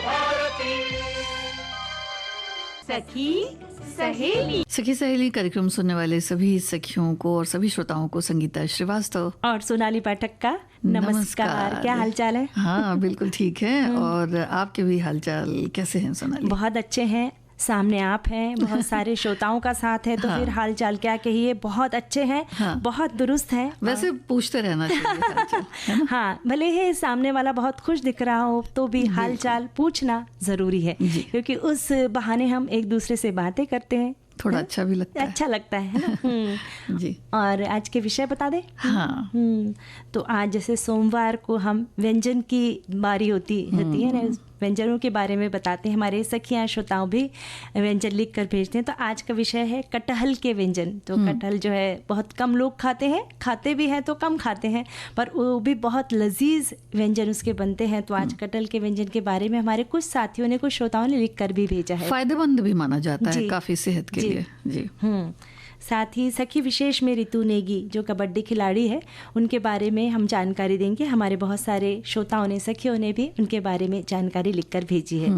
भारती। सखी सहेली कार्यक्रम सुनने वाले सभी सखियों को और सभी श्रोताओं को संगीता श्रीवास्तव और सोनाली पाठक का नमस्कार। क्या हालचाल है? हाँ बिल्कुल ठीक है। और आपके भी हालचाल कैसे हैं सोनाली? बहुत अच्छे हैं। सामने आप हैं, बहुत सारे श्रोताओं का साथ है, तो फिर हालचाल क्या कहिए, बहुत अच्छे हैं। बहुत दुरुस्त हैं। वैसे पूछते रहना चाहिए हालचाल, है ना? हाँ, भले ही सामने वाला बहुत खुश दिख रहा हो तो भी हालचाल पूछना जरूरी है, क्योंकि उस बहाने हम एक दूसरे से बातें करते हैं, थोड़ा अच्छा भी लगता है। अच्छा लगता है ना? जी। और आज के विषय बता दे। हाँ। तो आज जैसे सोमवार को हम व्यंजन की बारी होती है ना, व्यंजनों के बारे में बताते हैं। हमारे सखियां श्रोताओं भी व्यंजन लिख कर भेजते हैं। तो आज का विषय है कटहल के व्यंजन। तो कटहल जो है बहुत कम लोग खाते भी हैं तो कम खाते हैं, पर वो भी बहुत लजीज व्यंजन उसके बनते हैं। तो आज कटहल के व्यंजन के बारे में हमारे कुछ साथियों ने, कुछ श्रोताओं ने लिख कर भी भेजा है। फायदेमंद भी माना जाता है काफी सेहत के लिए। जी। साथ ही सखी विशेष में ऋतु नेगी जो कबड्डी खिलाड़ी है, उनके बारे में हम जानकारी देंगे। हमारे बहुत सारे श्रोताओं ने, सखियों ने भी उनके बारे में जानकारी लिखकर भेजी है।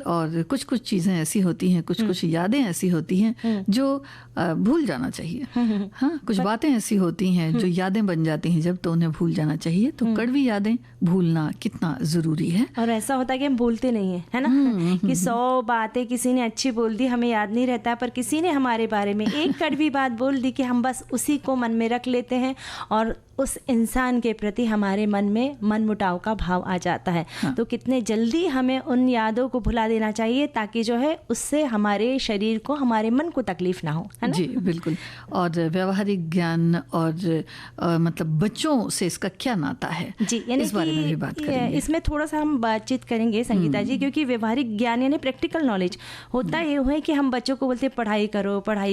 और कुछ कुछ चीजें ऐसी होती हैं, कुछ कुछ यादें ऐसी होती हैं जो भूल जाना चाहिए। हाँ, कुछ बातें ऐसी होती हैं जो यादें बन जाती हैं जब, तो उन्हें भूल जाना चाहिए। तो कड़वी यादें भूलना कितना जरूरी है। और ऐसा होता है कि हम भूलते नहीं है ना, कि 100 बातें किसी ने अच्छी बोल दी, हमें याद नहीं रहता, पर किसी ने हमारे बारे में एक कड़वी बात बोल दी कि हम बस उसी को मन में रख लेते हैं और उस इंसान के प्रति हमारे मन में मनमुटाव का भाव आ जाता है। तो कितने जल्दी हमें उन यादों को भुला देना चाहिए, ताकि जो है उससे हमारे शरीर को, हमारे मन को तकलीफ ना हो, है ना? जी बिल्कुल। और व्यवहारिक ज्ञान और मतलब बच्चों से इसका क्या नाता है, जी, यानी इस बारे में भी बात करेंगे। इसमें थोड़ा सा हम बातचीत करेंगे संगीता जी, क्योंकि व्यवहारिक ज्ञान यानी प्रैक्टिकल नॉलेज होता ये है कि हम बच्चों को बोलते हैं पढ़ाई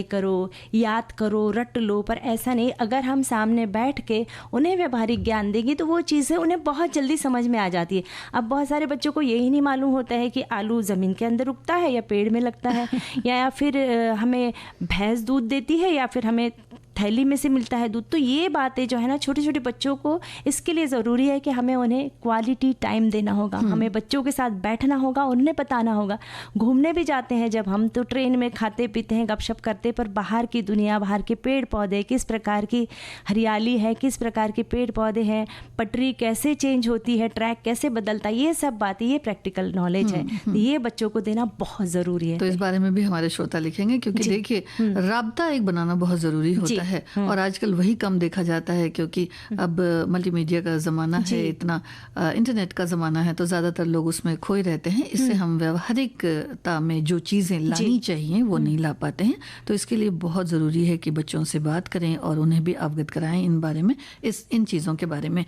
करो, याद करो, रट लो, पर ऐसा नहीं। अगर हम सामने बैठ के उन्हें व्यवहारिक ज्ञान देंगे तो वो चीज़ें उन्हें बहुत जल्दी समझ में आ जाती है। अब बहुत सारे बच्चों को यही नहीं मालूम होता है कि आलू ज़मीन के अंदर उगता है या पेड़ में लगता है, या फिर हमें भैंस दूध देती है या फिर हमें थैली में से मिलता है दूध। तो ये बातें जो है ना, छोटे छोटे बच्चों को इसके लिए ज़रूरी है कि हमें उन्हें क्वालिटी टाइम देना होगा। हमें बच्चों के साथ बैठना होगा, उन्हें बताना होगा। घूमने भी जाते हैं जब हम, तो ट्रेन में खाते पीते हैं, गपशप करते, पर बाहर की दुनिया, बाहर के पेड़ पौधे, किस प्रकार की हरियाली है, किस प्रकार के पेड़ पौधे हैं, पटरी कैसे चेंज होती है, ट्रैक कैसे बदलता है, ये सब बातें, ये प्रैक्टिकल नॉलेज है। ये बच्चों को देना बहुत ज़रूरी है। तो इस बारे में भी हमारे श्रोता लिखेंगे, क्योंकि देखिए राब्ता एक बनाना बहुत ज़रूरी होता है। और आजकल वही कम देखा जाता है, क्योंकि अब मल्टीमीडिया का ज़माना है, इतना इंटरनेट का ज़माना है, तो ज़्यादातर लोग उसमें खोए रहते हैं। इससे हम व्यवहारिकता में जो चीज़ें लानी चाहिए वो नहीं ला पाते हैं। तो इसके लिए बहुत ज़रूरी है कि बच्चों से बात करें और उन्हें भी अवगत कराएं इन बारे में, इन चीज़ों के बारे में।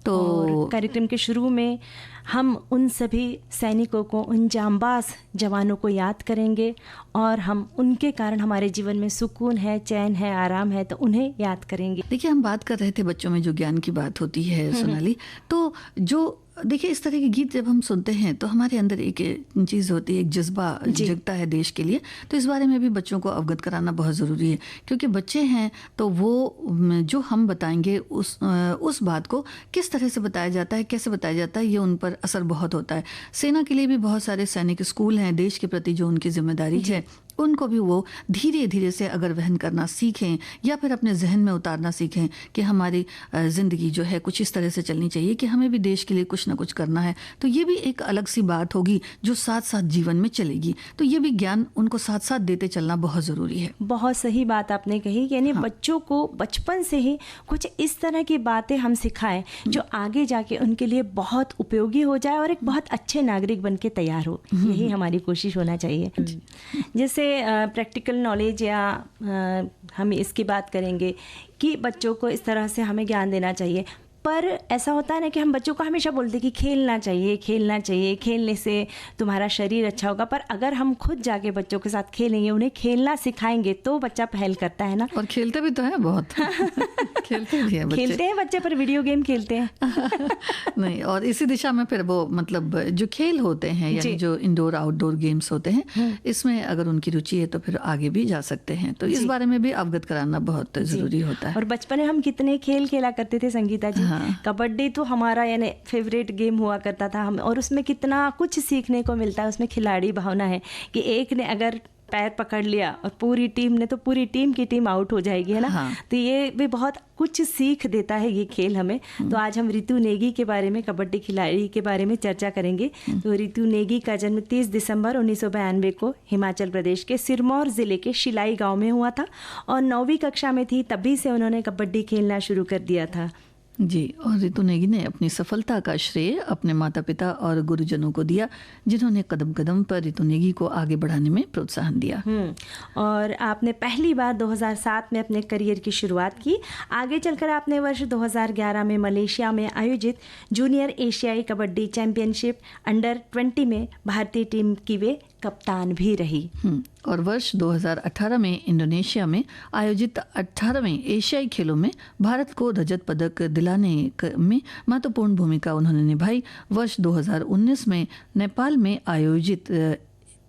तो कार्यक्रम के शुरू में हम उन सभी सैनिकों को, उन जांबाज जवानों को याद करेंगे, और हम उनके कारण हमारे जीवन में सुकून है, चैन है, आराम है, तो उन्हें याद करेंगे। देखिए, हम बात कर रहे थे बच्चों में जो ज्ञान की बात होती है सोनाली, तो जो देखिए इस तरह के गीत जब हम सुनते हैं तो हमारे अंदर एक चीज़ होती है, एक जज्बा जगता है देश के लिए। तो इस बारे में भी बच्चों को अवगत कराना बहुत ज़रूरी है, क्योंकि बच्चे हैं तो वो जो हम बताएंगे उस बात को किस तरह से बताया जाता है, कैसे बताया जाता है, ये उन पर असर बहुत होता है। सेना के लिए भी बहुत सारे सैनिक स्कूल हैं, देश के प्रति जो उनकी जिम्मेदारी है उनको भी वो धीरे धीरे से अगर वहन करना सीखें, या फिर अपने जहन में उतारना सीखें कि हमारी ज़िंदगी जो है कुछ इस तरह से चलनी चाहिए कि हमें भी देश के लिए कुछ ना कुछ करना है। तो ये भी एक अलग सी बात होगी जो साथ साथ जीवन में चलेगी। तो ये भी ज्ञान उनको साथ साथ देते चलना बहुत ज़रूरी है। बहुत सही बात आपने कही, यानी बच्चों को बचपन से ही कुछ इस तरह की बातें हम सिखाएं जो आगे जाके उनके लिए बहुत उपयोगी हो जाए और एक बहुत अच्छे नागरिक बन के तैयार हो। यही हमारी कोशिश होना चाहिए। जैसे प्रैक्टिकल नॉलेज, या हम इसकी बात करेंगे कि बच्चों को इस तरह से हमें ज्ञान देना चाहिए। पर ऐसा होता है ना कि हम बच्चों को हमेशा बोलते हैं कि खेलना चाहिए, खेलने से तुम्हारा शरीर अच्छा होगा। पर अगर हम खुद जाके बच्चों के साथ खेलेंगे, उन्हें खेलना सिखाएंगे, तो बच्चा पहल करता है ना। और खेलते भी तो है बहुत खेलते भी हैं बच्चे। खेलते हैं बच्चे, पर वीडियो गेम खेलते हैं। नहीं, और इसी दिशा में फिर वो मतलब जो खेल होते हैं यानी जो इंडोर आउटडोर गेम्स होते हैं, इसमें अगर उनकी रुचि है तो फिर आगे भी जा सकते हैं। तो इस बारे में भी अवगत कराना बहुत जरूरी होता है। और बचपन में हम कितने खेल खेला करते थे संगीता जी। कबड्डी तो हमारा यानी फेवरेट गेम हुआ करता था हम, और उसमें कितना कुछ सीखने को मिलता है। उसमें खिलाड़ी भावना है कि एक ने अगर पैर पकड़ लिया और पूरी टीम ने, तो पूरी टीम की टीम आउट हो जाएगी, है ना। हाँ। तो ये भी बहुत कुछ सीख देता है ये खेल हमें। तो आज हम रितु नेगी के बारे में, कबड्डी खिलाड़ी के बारे में चर्चा करेंगे। तो रितु नेगी का जन्म 30 दिसंबर 1992 को हिमाचल प्रदेश के सिरमौर जिले के शिलाई गांव में हुआ था, और 9वीं कक्षा में थी तभी से उन्होंने कबड्डी खेलना शुरू कर दिया था। जी, और रितु नेगी ने अपनी सफलता का श्रेय अपने माता पिता और गुरुजनों को दिया, जिन्होंने कदम कदम पर रितु नेगी को आगे बढ़ाने में प्रोत्साहन दिया। और आपने पहली बार 2007 में अपने करियर की शुरुआत की। आगे चलकर आपने वर्ष 2011 में मलेशिया में आयोजित जूनियर एशियाई कबड्डी चैंपियनशिप अंडर 20 में भारतीय टीम की वे कप्तान भी रही। और वर्ष 2018 में इंडोनेशिया में आयोजित 18वें एशियाई खेलों में भारत को रजत पदक दिलाने में महत्वपूर्ण भूमिका उन्होंने निभाई। वर्ष 2019 में नेपाल में आयोजित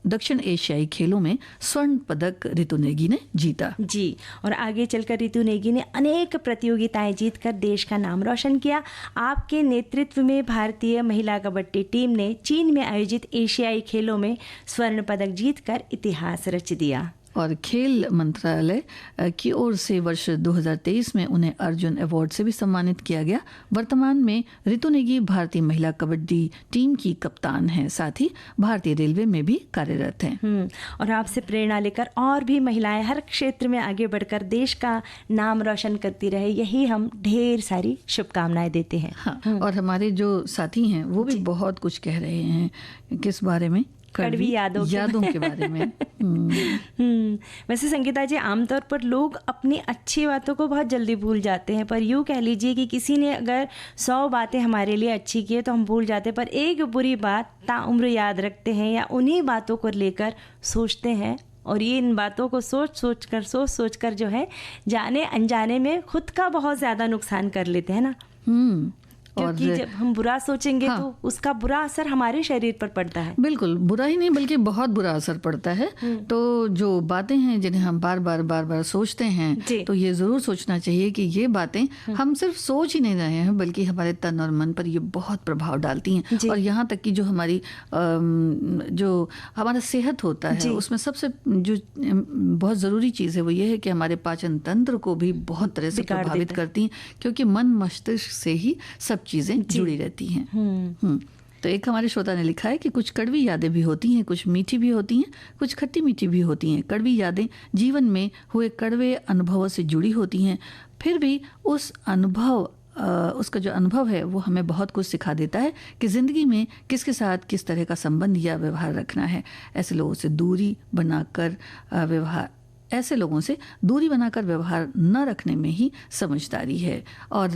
दक्षिण एशियाई खेलों में स्वर्ण पदक रितु नेगी ने जीता। जी, और आगे चलकर रितु नेगी ने अनेक प्रतियोगिताएं जीतकर देश का नाम रोशन किया। आपके नेतृत्व में भारतीय महिला कबड्डी टीम ने चीन में आयोजित एशियाई खेलों में स्वर्ण पदक जीतकर इतिहास रच दिया। और खेल मंत्रालय की ओर से वर्ष 2023 में उन्हें अर्जुन अवार्ड से भी सम्मानित किया गया। वर्तमान में रितु नेगी भारतीय महिला कबड्डी टीम की कप्तान हैं, साथ ही भारतीय रेलवे में भी कार्यरत हैं। और आपसे प्रेरणा लेकर और भी महिलाएं हर क्षेत्र में आगे बढ़कर देश का नाम रोशन करती रहे, यही हम ढेर सारी शुभकामनाएं देते हैं। हाँ, और हमारे जो साथी हैं वो भी बहुत कुछ कह रहे हैं। किस बारे में? कड़वी यादों के बारे में। वैसे संगीता जी, आमतौर पर लोग अपनी अच्छी बातों को बहुत जल्दी भूल जाते हैं, पर यूँ कह लीजिए कि किसी ने अगर 100 बातें हमारे लिए अच्छी की है तो हम भूल जाते हैं, पर एक बुरी बात ताउम्र याद रखते हैं या उन्हीं बातों को लेकर सोचते हैं। और ये इन बातों को सोच सोच कर जो है जाने अनजाने में खुद का बहुत ज़्यादा नुकसान कर लेते हैं ना। क्योंकि जब हम बुरा सोचेंगे तो उसका बुरा असर हमारे शरीर पर पड़ता है। बिल्कुल, बुरा ही नहीं बल्कि बहुत बुरा असर पड़ता है। तो जो बातें हैं जिन्हें हम बार बार सोचते हैं, तो ये जरूर सोचना चाहिए कि ये बातें हम सिर्फ सोच ही नहीं रहे हैं, बल्कि हमारे तन और मन पर ये बहुत प्रभाव डालती हैं। और यहाँ तक कि जो हमारी जो हमारा सेहत होता है, उसमें सबसे जो बहुत ज़रूरी चीज़ है वो ये है कि हमारे पाचन तंत्र को भी बहुत तरह से प्रभावित करती हैं, क्योंकि मन मस्तिष्क से ही सब चीजें जुड़ी रहती हैं। तो एक हमारे श्रोता ने लिखा है कि कुछ कड़वी यादें भी होती हैं, कुछ मीठी भी होती हैं, कुछ खट्टी मीठी भी होती हैं। कड़वी यादें जीवन में हुए कड़वे अनुभवों से जुड़ी होती हैं, फिर भी उसका जो अनुभव है वो हमें बहुत कुछ सिखा देता है कि ज़िंदगी में किसके साथ किस तरह का संबंध या व्यवहार रखना है। ऐसे लोगों से दूरी बनाकर व्यवहार न रखने में ही समझदारी है। और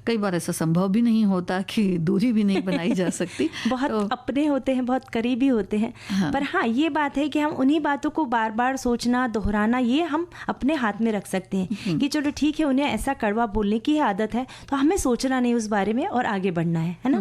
कई बार ऐसा संभव भी नहीं होता कि दूरी भी नहीं बनाई जा सकती। बहुत अपने होते हैं, बहुत करीबी होते हैं। पर हाँ, ये बात है कि हम उन्हीं बातों को बार बार सोचना, दोहराना, ये हम अपने हाथ में रख सकते हैं कि चलो ठीक है, उन्हें ऐसा कड़वा बोलने की आदत है तो हमें सोचना नहीं उस बारे में और आगे बढ़ना है ना।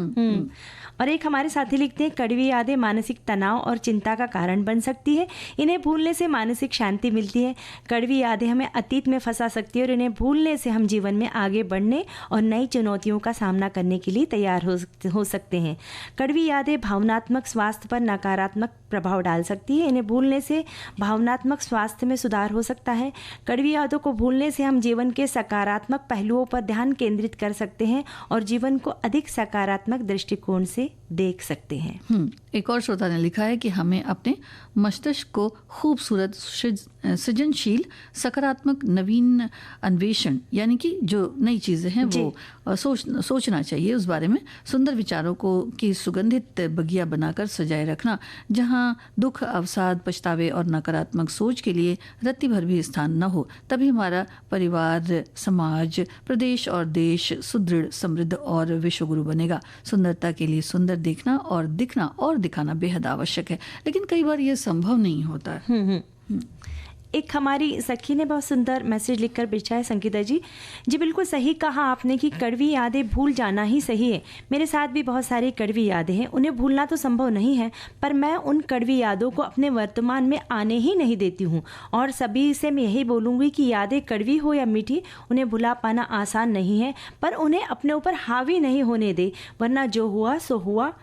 और एक हमारे साथी लिखते हैं, कड़वी यादें मानसिक तनाव और चिंता का कारण बन सकती है। इन्हें भूलने से मानसिक शांति मिलती है। कड़वी यादें हमें अतीत में फंसा सकती है और इन्हें भूलने से हम जीवन में आगे बढ़ने और नई चुनौतियों का सामना करने के लिए तैयार हो सकते हैं। कड़वी यादें भावनात्मक स्वास्थ्य पर नकारात्मक प्रभाव डाल सकती है। इन्हें भूलने से भावनात्मक स्वास्थ्य में सुधार हो सकता है। कड़वी यादों को भूलने से हम जीवन के सकारात्मक पहलुओं पर ध्यान केंद्रित कर सकते हैं और जीवन को अधिक सकारात्मक दृष्टिकोण से देख सकते हैं। एक और श्रोता ने लिखा है कि हमें अपने मस्तिष्क को खूबसूरत, सृजनशील, सकारात्मक, नवीन अन्वेषण यानी कि जो नई चीज़ें हैं वो सोचना चाहिए। उस बारे में सुंदर विचारों को की सुगंधित बगिया बनाकर सजाए रखना, जहाँ दुख, अवसाद, पछतावे और नकारात्मक सोच के लिए रत्ती भर भी स्थान न हो। तभी हमारा परिवार, समाज, प्रदेश और देश सुदृढ़, समृद्ध और विश्वगुरु बनेगा। सुंदरता के लिए सुंदर देखना और दिखना और दिखाना बेहद आवश्यक है, लेकिन कई बार ये संभव नहीं होता। एक हमारी सखी ने बहुत सुंदर मैसेज लिखकर भेजा है संगीता जी। जी बिल्कुल सही कहा आपने कि कड़वी यादें भूल जाना ही सही है। मेरे साथ भी बहुत सारी कड़वी यादें हैं, उन्हें भूलना तो संभव नहीं है, पर मैं उन कड़वी यादों को अपने वर्तमान में आने ही नहीं देती हूँ। और सभी से मैं यही बोलूँगी कि यादें कड़वी हो या मीठी, उन्हें भुला पाना आसान नहीं है, पर उन्हें अपने ऊपर हावी नहीं होने दे, वरना जो हुआ सो हुआ।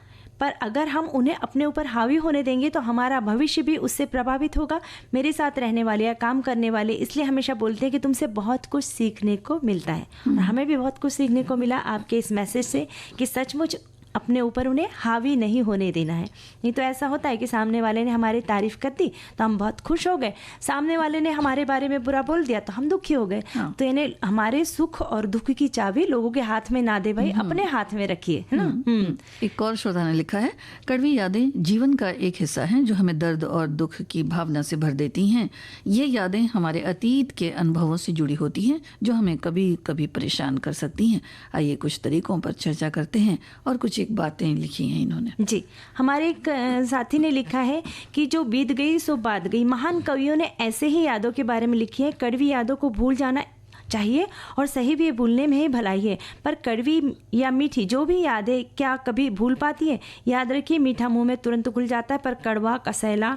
पर अगर हम उन्हें अपने ऊपर हावी होने देंगे तो हमारा भविष्य भी उससे प्रभावित होगा। मेरे साथ रहने वाले या काम करने वाले इसलिए हमेशा बोलते हैं कि तुमसे बहुत कुछ सीखने को मिलता है, और हमें भी बहुत कुछ सीखने को मिला आपके इस मैसेज से कि सचमुच अपने ऊपर उन्हें हावी नहीं होने देना है। नहीं तो ऐसा होता है कि सामने वाले ने हमारी तारीफ कर दी तो हम बहुत खुश हो गए, सामने वाले ने हमारे बारे में बुरा बोल दिया तो हम दुखी हो गए। तो यानी हमारे सुख और दुख की चाबी लोगों के हाथ में ना दे भाई, अपने हाथ में रखिए, है ना। एक और श्रोता ने लिखा है, कड़वी यादें जीवन का एक हिस्सा हैं जो हमें दर्द और दुख की भावना से भर देती हैं। ये यादें हमारे अतीत के अनुभवों से जुड़ी होती हैं जो हमें कभी कभी परेशान कर सकती हैं। आइए कुछ तरीकों पर चर्चा करते हैं और कुछ बातें लिखी हैं इन्होंने। जी, हमारे एक साथी ने लिखा है कि जो बीत गई सो बात गई। महान कवियों ने ऐसे ही यादों के बारे में लिखी है। कड़वी यादों को भूल जाना चाहिए और सही भी, भूलने में ही भलाई है। पर कड़वी या मीठी जो भी यादें क्या कभी भूल पाती है? याद रखिए, मीठा मुंह में तुरंत घुल जाता है, पर कड़वा कसैला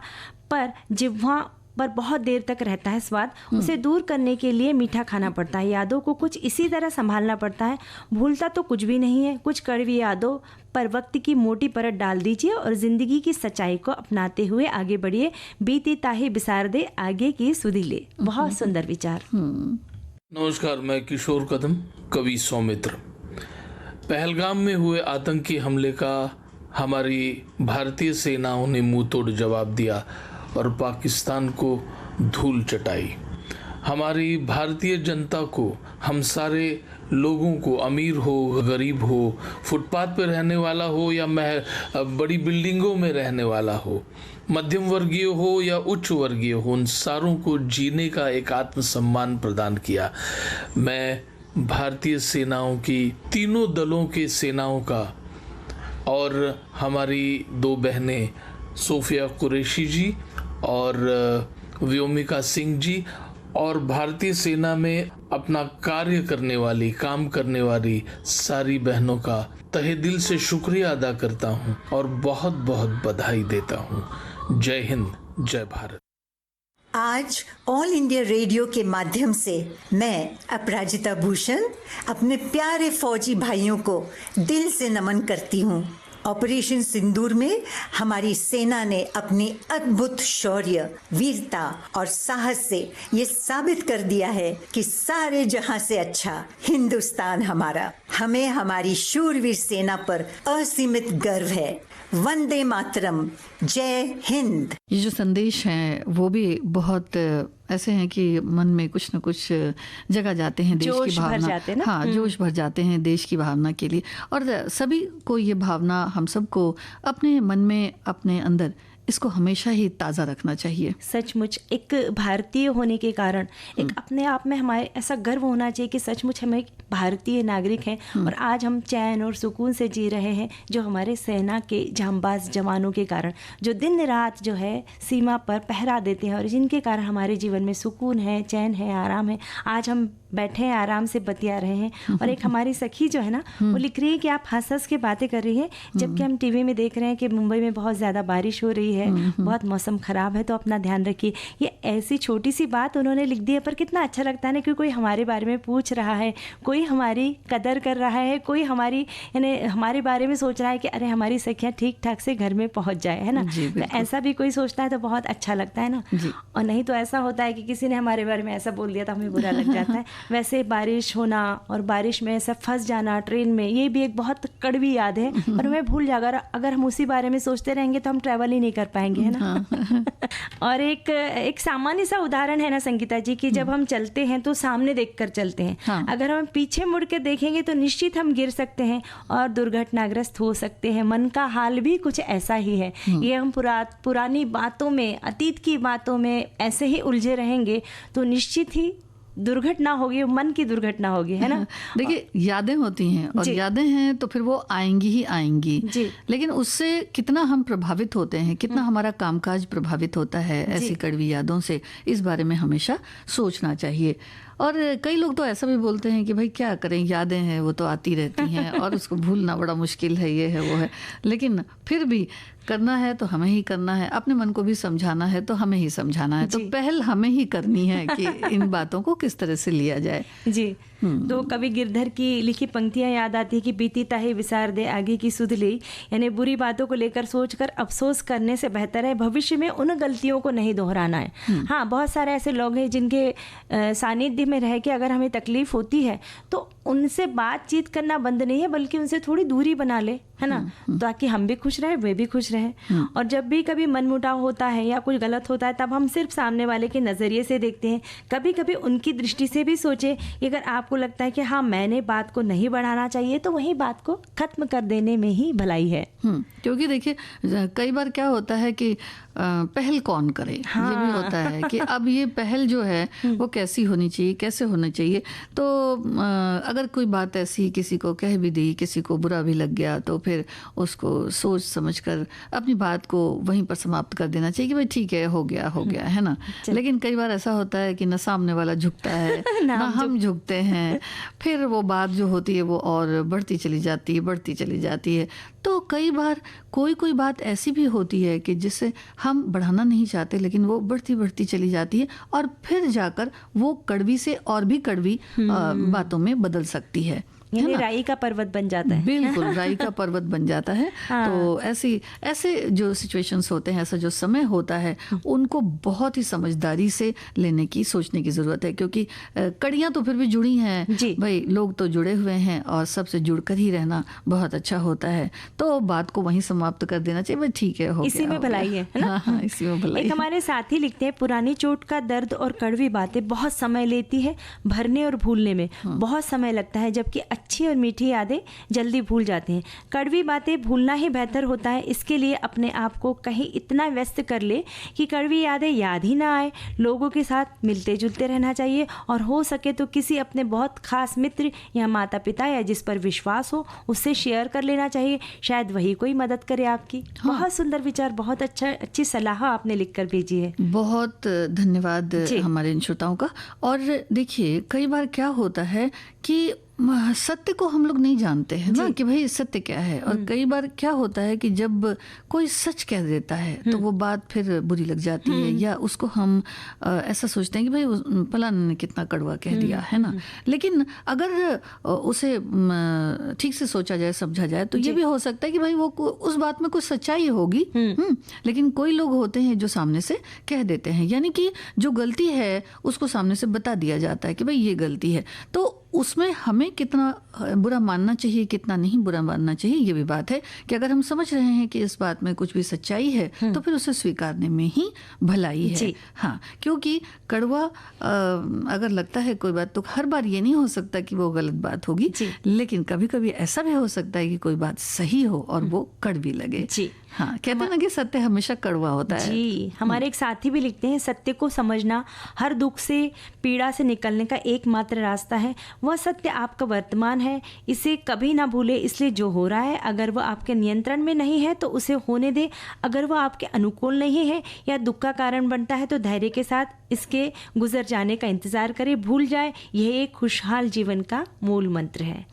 पर जिह्वा पर बहुत देर तक रहता है स्वाद। उसे दूर करने के लिए मीठा खाना पड़ता है। यादों को कुछ इसी तरह संभालना पड़ता है। भूलता तो कुछ भी नहीं है। कुछ कड़वी यादों पर वक्त की मोटी परत डाल दीजिए और जिंदगी की सच्चाई को अपनाते हुए आगे बढ़िए। बीती ताही बिसार दे, आगे की सुधी ले। बहुत सुंदर विचार। नमस्कार, मैं किशोर कदम, कवि सौमित्र। पहलगाम में हुए आतंकी हमले का हमारी भारतीय सेनाओं ने मुंह तोड़ जवाब दिया और पाकिस्तान को धूल चटाई। हमारी भारतीय जनता को, हम सारे लोगों को, अमीर हो गरीब हो, फुटपाथ पे रहने वाला हो या बड़ी बिल्डिंगों में रहने वाला हो, मध्यम वर्गीय हो या उच्च वर्गीय हो, उन सारों को जीने का एक आत्मसम्मान प्रदान किया। मैं भारतीय सेनाओं की, तीनों दलों के सेनाओं का और हमारी दो बहनें सोफिया कुरैशी जी और व्योमिका सिंह जी और भारतीय सेना में अपना कार्य करने वाली, काम करने वाली सारी बहनों का तहे दिल से शुक्रिया अदा करता हूं और बहुत बहुत बधाई देता हूं। जय हिंद, जय भारत। आज ऑल इंडिया रेडियो के माध्यम से मैं अपराजिता भूषण अपने प्यारे फौजी भाइयों को दिल से नमन करती हूं। ऑपरेशन सिंदूर में हमारी सेना ने अपनी अद्भुत शौर्य, वीरता और साहस से ये साबित कर दिया है कि सारे जहां से अच्छा हिंदुस्तान हमारा। हमें हमारी शूरवीर सेना पर असीमित गर्व है। वंदे मातरम, जय हिंद। ये जो संदेश हैं वो भी बहुत ऐसे हैं कि मन में कुछ न कुछ जगह जाते हैं, देश की भावना, हाँ जोश भर जाते हैं देश की भावना के लिए। और सभी को ये भावना, हम सबको अपने मन में, अपने अंदर इसको हमेशा ही ताज़ा रखना चाहिए। सचमुच एक भारतीय होने के कारण एक अपने आप में हमारे ऐसा गर्व होना चाहिए कि सचमुच हम एक भारतीय नागरिक हैं और आज हम चैन और सुकून से जी रहे हैं, जो हमारे सेना के जांबाज जवानों के कारण, जो दिन रात जो है सीमा पर पहरा देते हैं और जिनके कारण हमारे जीवन में सुकून है, चैन है, आराम है। आज हम बैठे हैं, आराम से बतिया रहे हैं। और एक हमारी सखी जो है ना, वो लिख रही है कि आप हंस हंस के बातें कर रही है, जबकि हम टीवी में देख रहे हैं कि मुंबई में बहुत ज़्यादा बारिश हो रही है, बहुत मौसम ख़राब है, तो अपना ध्यान रखिए। ये ऐसी छोटी सी बात उन्होंने लिख दी है, पर कितना अच्छा लगता है ना कि कोई हमारे बारे में पूछ रहा है, कोई हमारी कदर कर रहा है, कोई हमारी यानी हमारे बारे में सोच रहा है कि अरे हमारी सखियाँ ठीक ठाक से घर में पहुँच जाए, है ना। तो ऐसा भी कोई सोचता है तो बहुत अच्छा लगता है ना। और नहीं तो ऐसा होता है कि किसी ने हमारे बारे में ऐसा बोल दिया तो हमें बुरा लग जाता है। वैसे बारिश होना और बारिश में ऐसा फंस जाना ट्रेन में, ये भी एक बहुत कड़वी याद है और हमें भूल जाएगा। अगर हम उसी बारे में सोचते रहेंगे तो हम ट्रैवल ही नहीं कर पाएंगे, है ना। और एक सामान्य सा उदाहरण है ना संगीता जी कि जब हम चलते हैं तो सामने देखकर चलते हैं। अगर हम पीछे मुड़ के देखेंगे तो निश्चित हम गिर सकते हैं और दुर्घटनाग्रस्त हो सकते हैं। मन का हाल भी कुछ ऐसा ही है। ये हम पुरानी बातों में, अतीत की बातों में ऐसे ही उलझे रहेंगे तो निश्चित ही दुर्घटना होगी वो मन की दुर्घटना होगी, है ना। देखिए यादें होती हैं और जी। यादें हैं तो फिर वो आएंगी ही आएंगी, जी। लेकिन उससे कितना हम प्रभावित होते हैं, कितना हमारा कामकाज प्रभावित होता है ऐसी कड़वी यादों से, इस बारे में हमेशा सोचना चाहिए। और कई लोग तो ऐसा भी बोलते हैं कि भाई क्या करें, यादें हैं वो तो आती रहती हैं और उसको भूलना बड़ा मुश्किल है, ये है वो है, लेकिन फिर भी करना है तो हमें ही करना है, अपने मन को भी समझाना है तो हमें ही समझाना है, तो पहल हमें ही करनी है कि इन बातों को किस तरह से लिया जाए। जी। तो कवि गिरधर की लिखी पंक्तियां याद आती है कि बीती ताही विसार दे आगे की सुध ली, यानी बुरी बातों को लेकर सोचकर अफसोस करने से बेहतर है भविष्य में उन गलतियों को नहीं दोहराना है। हाँ, बहुत सारे ऐसे लोग हैं जिनके सानिध्य में रह के अगर हमें तकलीफ होती है तो उनसे बातचीत करना बंद नहीं है, बल्कि उनसे थोड़ी दूरी बना ले, है ना, ताकि हम भी खुश रहे, वे भी खुश रहें। और जब भी कभी मनमुटाव होता है या कुछ गलत होता है तब हम सिर्फ सामने वाले के नज़रिए से देखते हैं, कभी कभी उनकी दृष्टि से भी सोचें कि अगर आपको लगता है कि हाँ मैंने बात को नहीं बढ़ाना चाहिए तो वही बात को खत्म कर देने में ही भलाई है। क्योंकि देखिए कई बार क्या होता है कि पहल कौन करे, हाँ। ये भी होता है कि अब ये पहल जो है वो कैसी होनी चाहिए, कैसे होनी चाहिए। तो अगर कोई बात ऐसी किसी को कह भी दी, किसी को बुरा भी लग गया, तो फिर उसको सोच समझकर अपनी बात को वहीं पर समाप्त कर देना चाहिए कि भाई ठीक है, हो गया है ना। लेकिन कई बार ऐसा होता है कि न सामने वाला झुकता है ना हम झुकते हैं, फिर वो बात जो होती है वो और बढ़ती चली जाती है। तो कई बार कोई बात ऐसी भी होती है कि जिससे हम बढ़ाना नहीं चाहते, लेकिन वो बढ़ती चली जाती है और फिर जाकर वो कड़वी से और भी कड़वी बातों में बदल सकती है। यानी राई का पर्वत बन जाता है। बिल्कुल, राई का पर्वत बन जाता है। हाँ। तो ऐसे जो सिचुएशंस होते हैं, ऐसा जो समय होता है, उनको बहुत ही समझदारी से लेने की, सोचने की जरूरत है, क्योंकि कड़ियां तो फिर भी जुड़ी हैं भाई, लोग तो जुड़े हुए हैं और सबसे जुड़कर ही रहना बहुत अच्छा होता है। तो बात को वहीं समाप्त कर देना चाहिए, भाई ठीक है, हो गया, इसी में भलाई है ना। हाँ, इसी में भलाई। एक हमारे साथी लिखते हैं, पुरानी चोट का दर्द और कड़वी बातें बहुत समय लेती है भरने और भूलने में, बहुत समय लगता है, जबकि अच्छी और मीठी यादें जल्दी भूल जाते हैं। कड़वी बातें भूलना ही बेहतर होता है। इसके लिए अपने आप को कहीं इतना व्यस्त कर ले कि कड़वी यादें याद ही ना आए। लोगों के साथ मिलते जुलते रहना चाहिए और हो सके तो किसी अपने बहुत खास मित्र या माता पिता या जिस पर विश्वास हो उससे शेयर कर लेना चाहिए, शायद वही कोई मदद करे आपकी। बहुत सुंदर विचार, बहुत अच्छी सलाह आपने लिखकर भेजी है। बहुत धन्यवाद हमारे इन श्रोताओं का। और देखिए कई बार क्या होता है कि सत्य को हम लोग नहीं जानते हैं ना कि भाई सत्य क्या है, और कई बार क्या होता है कि जब कोई सच कह देता है तो वो बात फिर बुरी लग जाती है, या उसको हम ऐसा सोचते हैं कि भाई फलाने ने कितना कड़वा कह दिया, है ना। लेकिन अगर उसे ठीक से सोचा जाए, समझा जाए, तो ये भी हो सकता है कि भाई वो उस बात में कुछ सच्चाई होगी, लेकिन कोई लोग होते हैं जो सामने से कह देते हैं, यानी कि जो गलती है उसको सामने से बता दिया जाता है कि भाई ये गलती है। तो उसमें हमें कितना बुरा मानना चाहिए, कितना नहीं बुरा मानना चाहिए, ये भी बात है कि अगर हम समझ रहे हैं कि इस बात में कुछ भी सच्चाई है तो फिर उसे स्वीकारने में ही भलाई है। हाँ, क्योंकि कड़वा अगर लगता है कोई बात, तो हर बार ये नहीं हो सकता कि वो गलत बात होगी, लेकिन कभी कभी ऐसा भी हो सकता है कि कोई बात सही हो और वो कड़वी लगे। हाँ, कहते हैं ना कि सत्य हमेशा कड़वा होता है। जी, हमारे एक साथी भी लिखते हैं, सत्य को समझना हर दुख से, पीड़ा से निकलने का एकमात्र रास्ता है। वह सत्य आपका वर्तमान है, इसे कभी ना भूले। इसलिए जो हो रहा है अगर वह आपके नियंत्रण में नहीं है तो उसे होने दे। अगर वह आपके अनुकूल नहीं है या दुख का कारण बनता है तो धैर्य के साथ इसके गुजर जाने का इंतजार करे, भूल जाए। यह एक खुशहाल जीवन का मूल मंत्र है।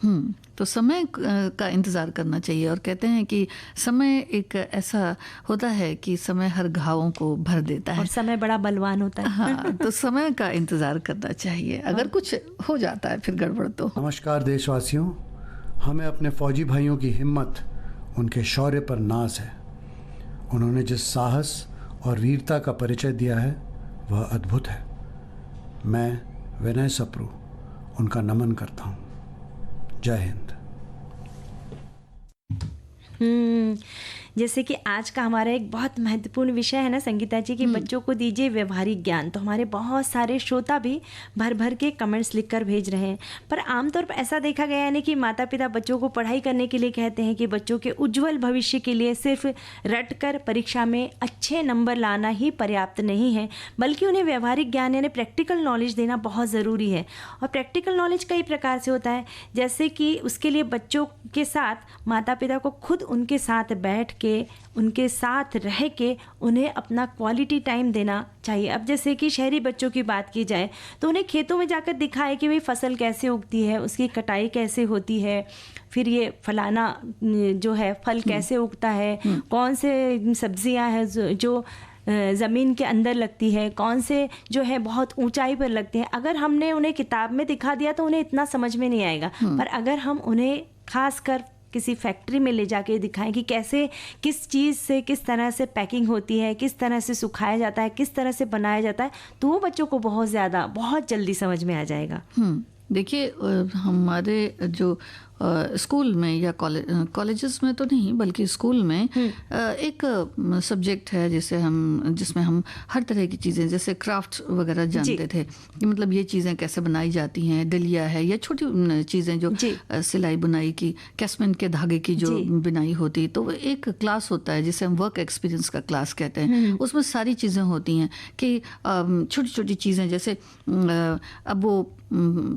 तो समय का इंतज़ार करना चाहिए, और कहते हैं कि समय एक ऐसा होता है कि समय हर घावों को भर देता है, और समय बड़ा बलवान होता है। हाँ, तो समय का इंतज़ार करना चाहिए अगर कुछ हो जाता है फिर गड़बड़ तो। नमस्कार देशवासियों, हमें अपने फौजी भाइयों की हिम्मत, उनके शौर्य पर नाज है। उन्होंने जिस साहस और वीरता का परिचय दिया है वह अद्भुत है। मैं विनय सप्रू उनका नमन करता हूँ। जय हिंद। जैसे कि आज का हमारा एक बहुत महत्वपूर्ण विषय है ना संगीता जी कि बच्चों को दीजिए व्यवहारिक ज्ञान। तो हमारे बहुत सारे श्रोता भी भर भर के कमेंट्स लिखकर भेज रहे हैं, पर आमतौर पर ऐसा देखा गया है ना कि माता पिता बच्चों को पढ़ाई करने के लिए कहते हैं कि बच्चों के उज्जवल भविष्य के लिए सिर्फ रट कर परीक्षा में अच्छे नंबर लाना ही पर्याप्त नहीं है, बल्कि उन्हें व्यवहारिक ज्ञान यानी प्रैक्टिकल नॉलेज देना बहुत ज़रूरी है। और प्रैक्टिकल नॉलेज कई प्रकार से होता है, जैसे कि उसके लिए बच्चों के साथ माता पिता को खुद उनके साथ बैठ के उनके साथ रह के उन्हें अपना क्वालिटी टाइम देना चाहिए। अब जैसे कि शहरी बच्चों की बात की जाए तो उन्हें खेतों में जाकर दिखाए कि भाई फसल कैसे उगती है, उसकी कटाई कैसे होती है, फिर ये फलाना जो है फल कैसे उगता है, कौन से सब्जियां हैं जो ज़मीन के अंदर लगती है, कौन से जो है बहुत ऊंचाई पर लगते हैं। अगर हमने उन्हें किताब में दिखा दिया तो उन्हें इतना समझ में नहीं आएगा, पर अगर हम उन्हें खासकर किसी फैक्ट्री में ले जाके दिखाएं कि कैसे किस चीज़ से किस तरह से पैकिंग होती है, किस तरह से सुखाया जाता है, किस तरह से बनाया जाता है, तो वो बच्चों को बहुत जल्दी समझ में आ जाएगा। देखिए हमारे जो स्कूल में या कॉलेजेस में तो नहीं बल्कि स्कूल में एक सब्जेक्ट है जिसमें हम हर तरह की चीज़ें जैसे क्राफ्ट वगैरह जानते थे कि मतलब ये चीज़ें कैसे बनाई जाती हैं, डलिया है या छोटी चीज़ें जो सिलाई बुनाई की कैसमेंट के धागे की जो बुनाई होती, तो एक क्लास होता है जिसे हम वर्क एक्सपीरियंस का क्लास कहते हैं। उसमें सारी चीज़ें होती हैं कि छोटी छोटी चीज़ें जैसे अब वो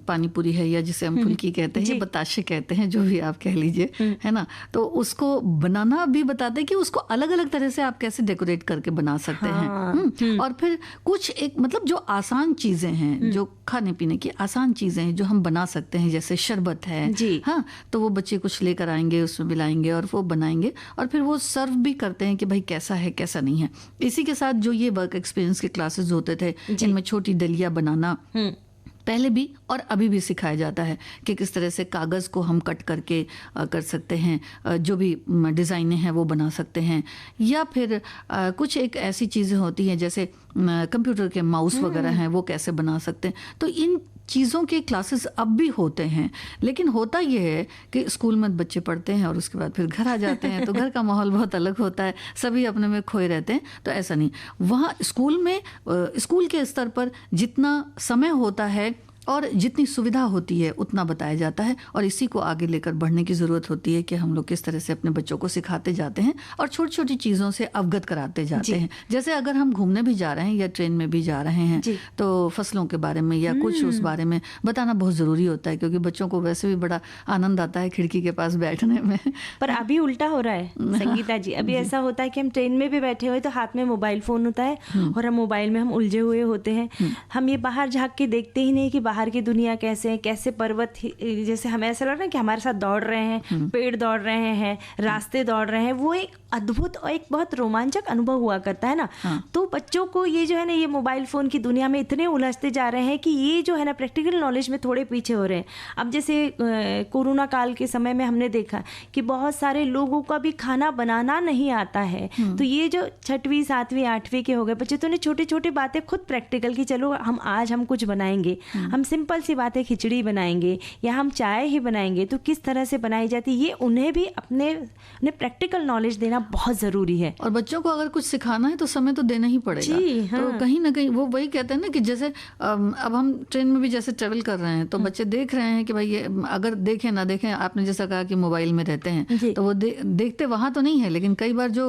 पानी पूरी है या जिसे हम फुल्की कहते हैं, बताशे कहते हैं, जो भी आप कह लीजिए, है ना, तो उसको बनाना भी बताते हैं कि उसको अलग अलग तरह से आप कैसे डेकोरेट करके बना सकते हैं। और फिर कुछ एक मतलब जो आसान चीज़ें हैं, जो खाने पीने की आसान चीज़ें हैं जो हम बना सकते हैं, जैसे शरबत है, हाँ, तो वो बच्चे कुछ लेकर आएंगे, उसमें मिलाएंगे और वो बनाएंगे और फिर वो सर्व भी करते हैं कि भाई कैसा है कैसा नहीं है। इसी के साथ जो ये वर्क एक्सपीरियंस के क्लासेस होते थे, इनमें छोटी डलिया बनाना पहले भी और अभी भी सिखाया जाता है कि किस तरह से कागज़ को हम कट करके कर सकते हैं, जो भी डिज़ाइनें हैं वो बना सकते हैं। या फिर कुछ एक ऐसी चीज़ें होती हैं जैसे कंप्यूटर के माउस वगैरह हैं, वो कैसे बना सकते हैं। तो इन चीज़ों के क्लासेस अब भी होते हैं, लेकिन होता ये है कि स्कूल में बच्चे पढ़ते हैं और उसके बाद फिर घर आ जाते हैं, तो घर का माहौल बहुत अलग होता है, सभी अपने में खोए रहते हैं। तो ऐसा नहीं, वहाँ स्कूल में स्कूल के स्तर पर जितना समय होता है और जितनी सुविधा होती है उतना बताया जाता है, और इसी को आगे लेकर बढ़ने की ज़रूरत होती है कि हम लोग किस तरह से अपने बच्चों को सिखाते जाते हैं और छोटी छोटी चीज़ों से अवगत कराते जाते हैं। जैसे अगर हम घूमने भी जा रहे हैं या ट्रेन में भी जा रहे हैं तो फसलों के बारे में या कुछ उस बारे में बताना बहुत ज़रूरी होता है, क्योंकि बच्चों को वैसे भी बड़ा आनंद आता है खिड़की के पास बैठने में। पर अभी उल्टा हो रहा है संगीता जी, अभी ऐसा होता है कि हम ट्रेन में भी बैठे हुए तो हाथ में मोबाइल फ़ोन होता है और हम मोबाइल में हम उलझे हुए होते हैं। हम ये बाहर झाँक के देखते ही नहीं कि बाहर की दुनिया कैसे पर्वत, जैसे हमें ऐसा लग रहा है कि हमारे साथ दौड़ रहे हैं, पेड़ दौड़ रहे हैं, रास्ते दौड़ रहे हैं। वो एक अद्भुत और एक बहुत रोमांचक अनुभव हुआ करता है ना। तो बच्चों को ये जो है ना, ये मोबाइल फ़ोन की दुनिया में इतने उलझते जा रहे हैं कि ये जो है ना प्रैक्टिकल नॉलेज में थोड़े पीछे हो रहे हैं। अब जैसे कोरोना काल के समय में हमने देखा कि बहुत सारे लोगों का भी खाना बनाना नहीं आता है। तो ये जो 6वीं 7वीं 8वीं के हो गए बच्चे, तो उन्हें छोटी छोटी बातें खुद प्रैक्टिकल की, चलो आज हम कुछ बनाएंगे, हम सिंपल सी बातें खिचड़ी बनाएंगे या हम चाय ही बनाएंगे, तो किस तरह से बनाई जाती है, ये उन्हें भी उन्हें प्रैक्टिकल नॉलेज देना बहुत ज़रूरी है। और बच्चों को अगर कुछ सिखाना है तो समय तो देना ही पड़ेगा। तो कहीं ना कहीं वो वही कहते हैं ना कि जैसे अब हम ट्रेन में भी जैसे ट्रेवल कर रहे हैं तो बच्चे देख रहे हैं कि भाई ये अगर देखें ना देखें, आपने जैसा कहा कि मोबाइल में रहते हैं तो वो देखते वहाँ तो नहीं है, लेकिन कई बार जो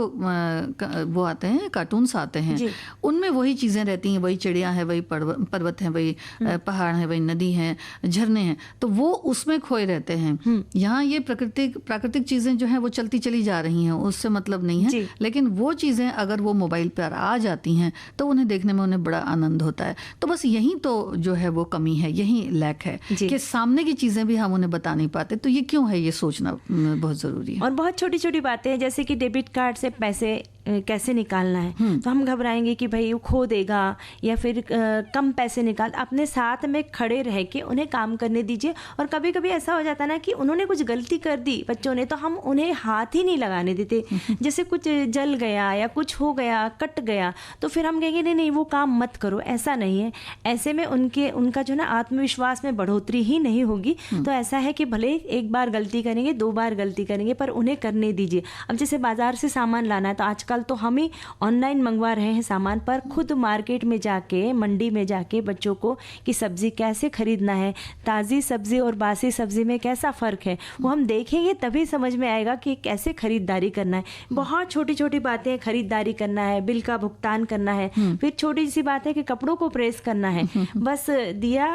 वो आते हैं कार्टून्स आते हैं उनमें वही चीज़ें रहती हैं, वही चिड़िया है, वही पर्वत है, वही पहाड़ है, वही नदी है, झरने हैं, तो वो उसमें खोए रहते हैं। यहाँ ये प्राकृतिक चीज़ें जो हैं वो चलती चली जा रही हैं, उससे मतलब नहीं है, लेकिन वो चीज़ें अगर वो मोबाइल पर आ जाती हैं तो उन्हें देखने में उन्हें बड़ा आनंद होता है। तो बस यही तो जो है वो कमी है, यही लैक है कि सामने की चीज़ें भी हम उन्हें बता नहीं पाते। तो ये क्यों है, ये सोचना बहुत ज़रूरी है। और बहुत छोटी छोटी बातें हैं, जैसे कि डेबिट कार्ड से पैसे कैसे निकालना है, तो हम घबराएंगे कि भाई वो खो देगा या फिर कम पैसे निकाल। अपने साथ में खड़े रह के उन्हें काम करने दीजिए। और कभी कभी ऐसा हो जाता है ना कि उन्होंने कुछ गलती कर दी बच्चों ने, तो हम उन्हें हाथ ही नहीं लगाने देते। जैसे कुछ जल गया या कुछ हो गया, कट गया, तो फिर हम कहेंगे नहीं नहीं वो काम मत करो। ऐसा नहीं है। ऐसे में उनका जो ना आत्मविश्वास में बढ़ोतरी ही नहीं होगी। तो ऐसा है कि भले एक बार गलती करेंगे, 2 बार गलती करेंगे, पर उन्हें करने दीजिए। अब जैसे बाजार से सामान लाना है तो आजकल तो हम ही ऑनलाइन मंगवा रहे हैं सामान, पर खुद मार्केट में जाके, मंडी में जाके बच्चों को कि सब्जी कैसे खरीदना है, ताज़ी सब्जी और बासी सब्जी में कैसा फ़र्क है, वो हम देखेंगे तभी समझ में आएगा कि कैसे खरीदारी करना है। बहुत छोटी छोटी बातें, खरीदारी करना है, बिल का भुगतान करना है, फिर छोटी सी बात है कि कपड़ों को प्रेस करना है। बस दिया,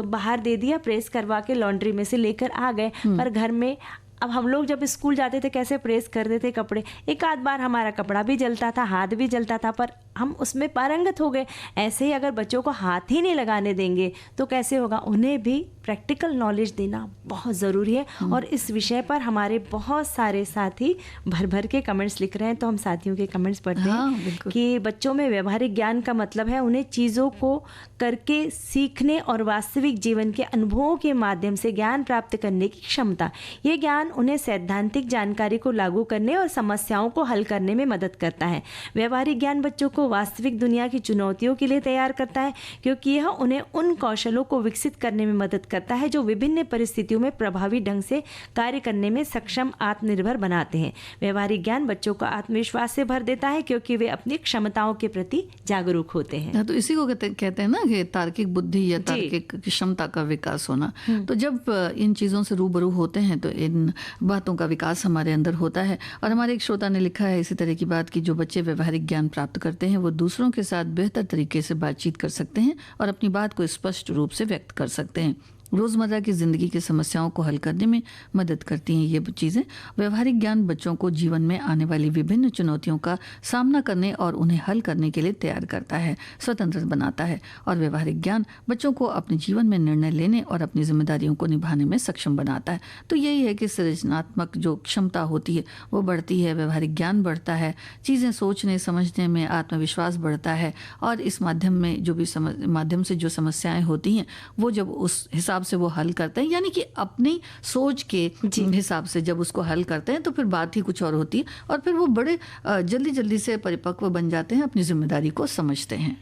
बाहर दे दिया, प्रेस करवा के लॉन्ड्री में से लेकर आ गए। पर घर में अब हम लोग जब स्कूल जाते थे कैसे प्रेस करते थे कपड़े, एक आध बार हमारा कपड़ा भी जलता था, हाथ भी जलता था, पर हम उसमें पारंगत हो गए। ऐसे ही अगर बच्चों को हाथ ही नहीं लगाने देंगे तो कैसे होगा। उन्हें भी प्रैक्टिकल नॉलेज देना बहुत ज़रूरी है। और इस विषय पर हमारे बहुत सारे साथी भर भर के कमेंट्स लिख रहे हैं, तो हम साथियों के कमेंट्स पढ़ते हैं कि बच्चों में व्यवहारिक ज्ञान का मतलब है उन्हें चीज़ों को करके सीखने और वास्तविक जीवन के अनुभवों के माध्यम से ज्ञान प्राप्त करने की क्षमता। ये ज्ञान उन्हें सैद्धांतिक जानकारी को लागू करने और समस्याओं को हल करने में मदद करता है। व्यवहारिक ज्ञान बच्चों को वास्तविक दुनिया की चुनौतियों के लिए तैयार करता है, क्योंकि यह उन्हें उन कौशलों को विकसित करने में मदद करता है जो विभिन्न परिस्थितियों में प्रभावी ढंग से कार्य करने में सक्षम, आत्मनिर्भर बनाते हैं। व्यवहारिक ज्ञान बच्चों को आत्मविश्वास से भर देता है, क्योंकि वे अपनी क्षमताओं के प्रति जागरूक होते हैं। तो इसी को कहते हैं ना कि तार्किक बुद्धि या तार्किक क्षमता का विकास होना। तो जब इन चीज़ों से रूबरू होते हैं तो इन बातों का विकास हमारे अंदर होता है। और हमारे एक श्रोता ने लिखा है इसी तरह की बात कि जो बच्चे व्यवहारिक ज्ञान प्राप्त करते हैं वो दूसरों के साथ बेहतर तरीके से बातचीत कर सकते हैं और अपनी बात को स्पष्ट रूप से व्यक्त कर सकते हैं। रोज़मर्रा की ज़िंदगी की समस्याओं को हल करने में मदद करती हैं ये चीज़ें। व्यवहारिक ज्ञान बच्चों को जीवन में आने वाली विभिन्न चुनौतियों का सामना करने और उन्हें हल करने के लिए तैयार करता है, स्वतंत्र बनाता है। और व्यवहारिक ज्ञान बच्चों को अपने जीवन में निर्णय लेने और अपनी जिम्मेदारियों को निभाने में सक्षम बनाता है। तो यही है कि सृजनात्मक जो क्षमता होती है वो बढ़ती है, व्यवहारिक ज्ञान बढ़ता है, चीज़ें सोचने समझने में आत्मविश्वास बढ़ता है। और इस माध्यम में जो भी माध्यम से जो समस्याएं होती हैं वो जब उस हिसाब से वो हल करते हैं, यानी कि अपनी सोच के हिसाब से जब उसको हल करते हैं तो फिर बात ही कुछ और होती है। और फिर वो बड़े जल्दी जल्दी से परिपक्व बन जाते हैं, अपनी जिम्मेदारी को समझते हैं।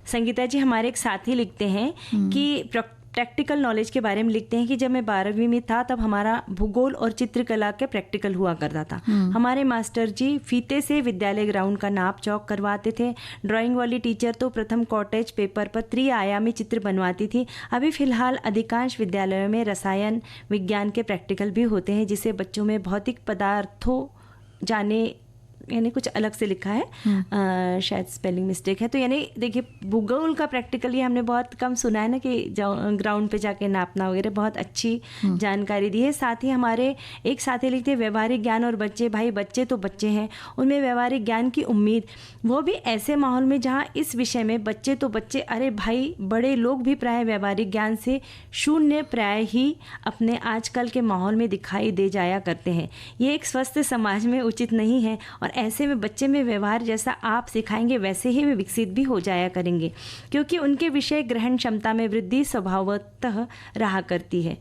संगीता जी, हमारे एक साथी लिखते हैं कि प्रैक्टिकल नॉलेज के बारे में लिखते हैं कि जब मैं 12वीं में था तब हमारा भूगोल और चित्रकला के प्रैक्टिकल हुआ करता था। हमारे मास्टर जी फीते से विद्यालय ग्राउंड का नाप चौक करवाते थे। ड्राइंग वाली टीचर तो प्रथम कॉटेज पेपर पर त्रिआयामी चित्र बनवाती थी। अभी फिलहाल अधिकांश विद्यालयों में रसायन विज्ञान के प्रैक्टिकल भी होते हैं, जिससे बच्चों में भौतिक पदार्थों जाने, यानी कुछ अलग से लिखा है, शायद स्पेलिंग मिस्टेक है। तो यानी देखिए भूगोल का प्रैक्टिकल ये हमने बहुत कम सुना है ना कि ग्राउंड पे जाके नापना वगैरह, बहुत अच्छी जानकारी दी है। साथ ही हमारे एक साथी लिखते हैं व्यवहारिक ज्ञान और बच्चे। भाई बच्चे तो बच्चे हैं, उनमें व्यवहारिक ज्ञान की उम्मीद, वो भी ऐसे माहौल में जहाँ इस विषय में बच्चे तो बच्चे, अरे भाई बड़े लोग भी प्राय व्यवहारिक ज्ञान से शून्य प्राय ही अपने आजकल के माहौल में दिखाई दे जाया करते हैं। ये एक स्वस्थ समाज में उचित नहीं है। और ऐसे में बच्चे में व्यवहार जैसा आप सिखाएंगे वैसे ही वे विकसित भी हो जाया करेंगे, क्योंकि उनके विषय ग्रहण क्षमता में वृद्धि स्वभावतः रहा करती है।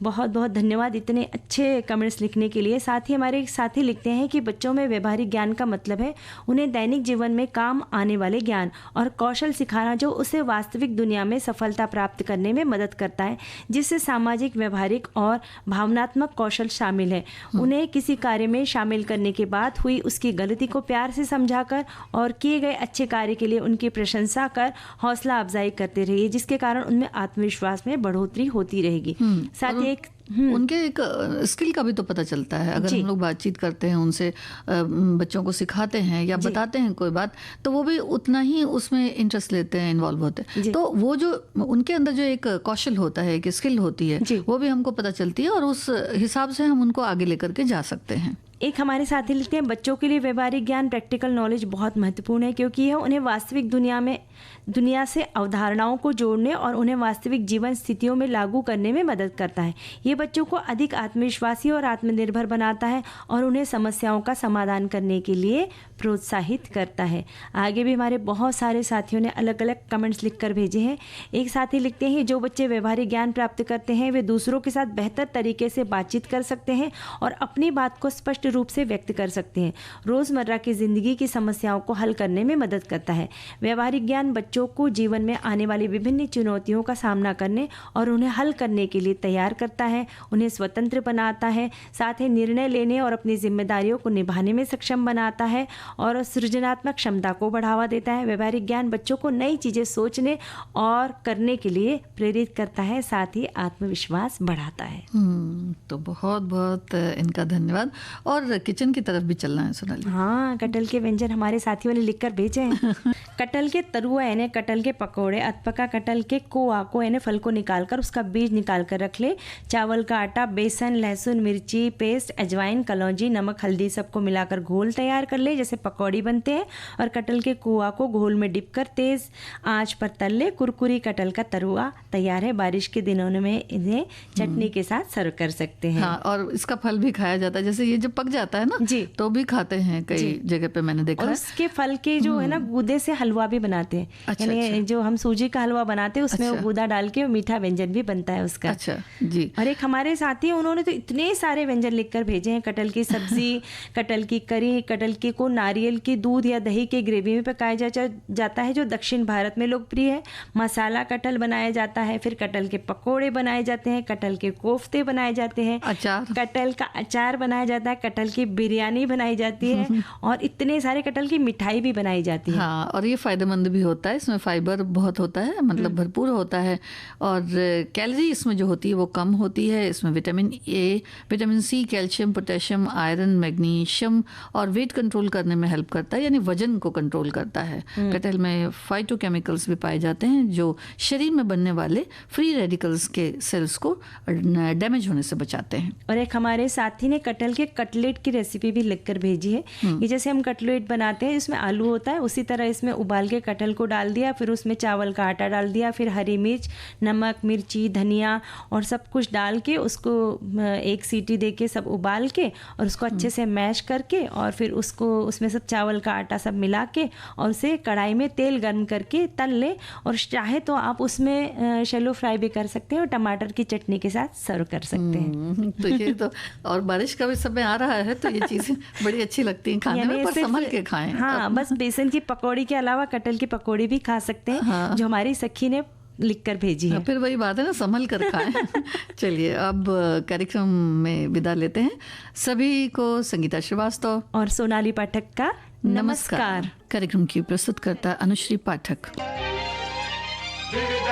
बहुत बहुत धन्यवाद इतने अच्छे कमेंट्स लिखने के लिए। साथ ही हमारे एक साथी लिखते हैं कि बच्चों में व्यवहारिक ज्ञान का मतलब है उन्हें दैनिक जीवन में काम आने वाले ज्ञान और कौशल सिखाना जो उसे वास्तविक दुनिया में सफलता प्राप्त करने में मदद करता है, जिससे सामाजिक, व्यवहारिक और भावनात्मक कौशल शामिल है। उन्हें किसी कार्य में शामिल करने के बाद हुई उसकी गलती को प्यार से समझाकर और किए गए अच्छे कार्य के लिए उनकी प्रशंसा कर हौसला अफजाई करते रहिए, जिसके कारण उनमें आत्मविश्वास में बढ़ोतरी होती रहेगी। साथ ही उनके एक स्किल का भी तो पता चलता है। अगर हम लोग बातचीत करते हैं उनसे, बच्चों को सिखाते हैं या बताते हैं कोई बात, तो वो भी उतना ही उसमें इंटरेस्ट लेते हैं, इन्वॉल्व होते हैं। तो वो जो उनके अंदर जो एक कौशल होता है, एक स्किल होती है, वो भी हमको पता चलती है और उस हिसाब से हम उनको आगे लेकर के जा सकते हैं। एक हमारे साथी लिखते हैं, बच्चों के लिए व्यवहारिक ज्ञान प्रैक्टिकल नॉलेज बहुत महत्वपूर्ण है क्योंकि यह उन्हें वास्तविक दुनिया से अवधारणाओं को जोड़ने और उन्हें वास्तविक जीवन स्थितियों में लागू करने में मदद करता है। ये बच्चों को अधिक आत्मविश्वासी और आत्मनिर्भर बनाता है और उन्हें समस्याओं का समाधान करने के लिए प्रोत्साहित करता है। आगे भी हमारे बहुत सारे साथियों ने अलग अलग कमेंट्स लिखकर भेजे हैं। एक साथी लिखते हैं, जो बच्चे व्यवहारिक ज्ञान प्राप्त करते हैं वे दूसरों के साथ बेहतर तरीके से बातचीत कर सकते हैं और अपनी बात को स्पष्ट रूप से व्यक्त कर सकते हैं। रोज़मर्रा की ज़िंदगी की समस्याओं को हल करने में मदद करता है। व्यवहारिक ज्ञान बच्चों को जीवन में आने वाली विभिन्न चुनौतियों का सामना करने और उन्हें हल करने के लिए तैयार करता है, उन्हें स्वतंत्र बनाता है, साथ ही निर्णय लेने और अपनी जिम्मेदारियों को निभाने में सक्षम बनाता है और सृजनात्मक क्षमता को बढ़ावा देता है। व्यवहारिक ज्ञान बच्चों को नई चीज़ें सोचने और करने के लिए प्रेरित करता है, साथ ही आत्मविश्वास बढ़ाता है। तो बहुत बहुत इनका धन्यवाद। और किचन की तरफ भी चलना है सोनाली। हाँ, कटहल के व्यंजन हमारे साथियों ने लिखकर भेजे हैं। कटहल के तरुआ यानी कटहल के पकौड़े, अधपका कटहल के कोआ को यानी फल को निकालकर उसका बीज निकाल कर रख ले। चावल का आटा, बेसन, लहसुन, मिर्ची पेस्ट, अजवाइन, कलौंजी, नमक, हल्दी सबको मिलाकर घोल तैयार कर ले, जैसे पकौड़ी बनते हैं। और कटहल के कोआ को घोल में डिप कर तेज आंच पर तल ले। कुरकुरी कटहल का तरुआ तैयार है। बारिश के दिनों में इन्हें चटनी के साथ सर्व कर सकते हैं। हाँ, और इसका फल भी खाया जाता है, जैसे ये जब पक जाता है ना जी, तो भी खाते हैं, कई जगह पे मैंने देखा और है। उसके फल के जो है ना गूदे से हलवा भी बनाते हैं। अच्छा, यानी अच्छा। जो हम सूजी का हलवा बनाते हैं उसमें अच्छा। वो गूदा डाल के मीठा व्यंजन भी बनता है उसका। अच्छा जी। और एक हमारे साथी हैं, उन्होंने तो इतने सारे व्यंजन लिखकर भेजे हैं। कटहल की सब्जी, कटहल की करी, कटहल की को नारियल की दूध या दही के ग्रेवी में पकाया जाता है जो दक्षिण भारत में लोकप्रिय है। मसाला कटहल बनाया जाता है, फिर कटहल के पकोड़े बनाए जाते हैं, कटहल के कोफ्ते बनाए जाते हैं, अचार, कटहल का अचार बनाया जाता है, कटहल की बिरयानी बनाई जाती है और इतने सारे कटहल की मिठाई भी बनाई जाती है। हाँ, और ये फायदेमंद भी होता है, इसमें फाइबर बहुत होता है, मतलब भरपूर होता है। और कैलोरी इसमें जो होती है वो कम होती है। इसमें vitamin A, vitamin C, calcium, potassium, iron, magnesium और वेट कंट्रोल करने में हेल्प करता है, यानी वजन को कंट्रोल करता है। कटहल में फाइटोकेमिकल्स भी पाए जाते हैं जो शरीर में बनने वाले फ्री रेडिकल्स के सेल्स को डैमेज होने से बचाते हैं। और एक हमारे साथी ने कटहल के कटलेट की रेसिपी भी लिखकर भेजी है। ये जैसे हम कटलेट बनाते हैं, इसमें आलू होता है, उसी तरह इसमें उबाल के कटहल को डाल दिया, फिर उसमें चावल का आटा डाल दिया, फिर हरी मिर्च, नमक, मिर्ची, धनिया और सब कुछ डाल के उसको एक सीटी दे के सब उबाल के और उसको अच्छे से मैश करके और फिर उसको उसमें सब चावल का आटा सब मिला के और उसे कढ़ाई में तेल गर्म करके तल ले। और चाहे तो आप उसमें शैलो फ्राई भी कर सकते हैं और टमाटर की चटनी के साथ सर्व कर सकते हैं। तो ये तो, और बारिश का भी समय आ रहा है तो ये चीज़ें बड़ी अच्छी लगती हैं खाने में, पर संभल के खाएं। हाँ, बस बेसन की पकौड़ी के अलावा कटहल की पकौड़ी भी खा सकते हैं। हाँ। जो हमारी सखी ने लिखकर भेजी है। फिर वही बात है ना, संभल कर खाएं। चलिए अब कार्यक्रम में विदा लेते हैं। सभी को संगीता श्रीवास्तव और सोनाली पाठक का नमस्कार। कार्यक्रम की प्रस्तुतकर्ता अनुश्री पाठक। विविध